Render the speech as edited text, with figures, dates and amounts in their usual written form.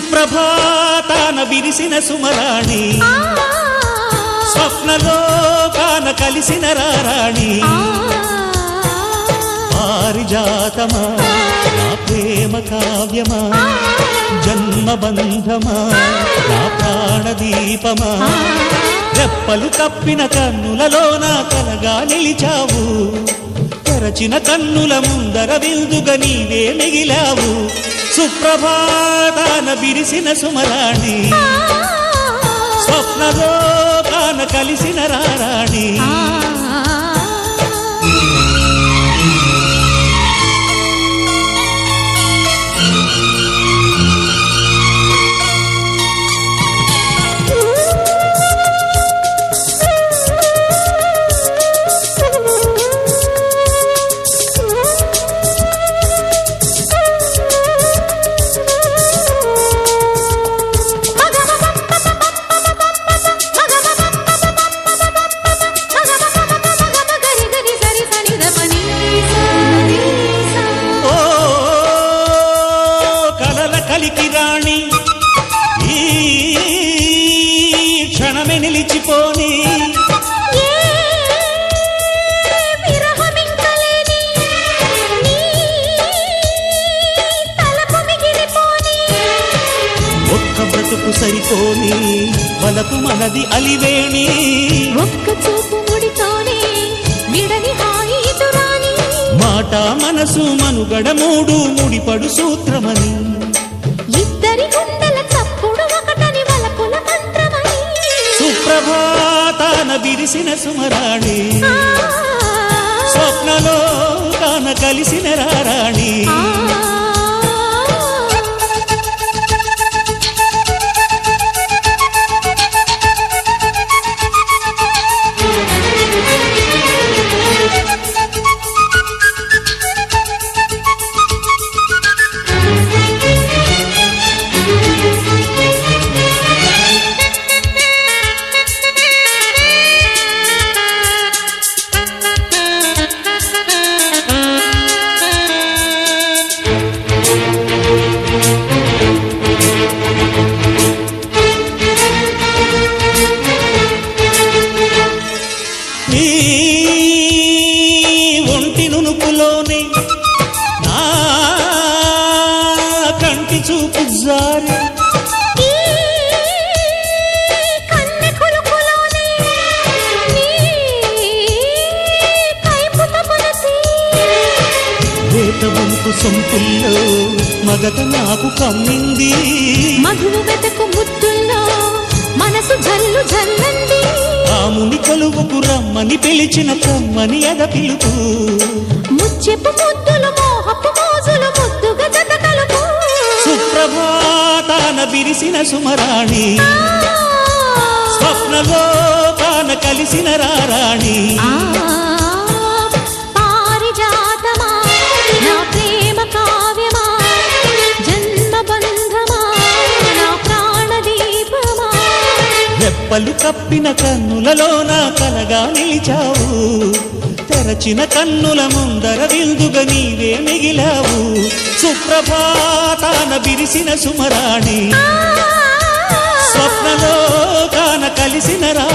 సుప్రభాతాన విరిసిన సుమరాణి స్వప్నలోకాన కలిసిన రారాణి పారిజాతమా నా ప్రేమ కావ్యమా జన్మబంధమా నా ప్రాణదీపమా రెప్పలు కప్పిన కన్నులలోన కలగా నిలిచావు తెరచిన కన్నుల ముందర విందుగా నీవే మిగిలావు సుప్రభాతాన విరిసిన సుమరాణి స్వప్నలోకాన కలిసిన రారాణి రాణి ఈ క్షణమే నిలిచిపోని ఒక్క బ్రతుకు సరిపోని వలపు మనది అలివేణి ఒక్క చూపు ముడితోనే విడని హాయి ఎదురాని మాట మనసు మనుగడ మూడు ముడిపడు సూత్రమని ఇద్దరి గుండెల చప్పుడు ఒకటని వలపుల మంత్రమని సుప్రభాతాన విరిసిన సుమరాణి స్వప్నలోకాన కలిసిన రారాణి ఒంటి నునుపులోనే నా కంటి చూపు జారి వేటవంపు సొంపుల్లో మగత నాకు కమ్మింది మధువు వెతకు ముద్దుల్లో మనసు జల్లు జల్లంది రాముని కొలువుకు రమ్మని పిలిచిన కమ్మని ఎద పిలుపు ముచ్చెపు ముద్దులు మోహపు మోజులు ముద్దుగా జత కలుపు సుప్రభాతాన విరిసిన సుమరాణి స్వప్నలోకాన కలిసిన రారాణి పారిజాతమా నా ప్రేమ కావ్యమా జన్మబంధమా నా ప్రాణదీపమా రెప్పలు కప్పిన కన్నులలోన కలగా నిలిచావు తెరచిన కన్నుల ముందర విందుగా నీవే మిగిలావు సుప్రభాతాన విరిసిన సుమరాణి స్వప్నలోకాన కలిసిన రా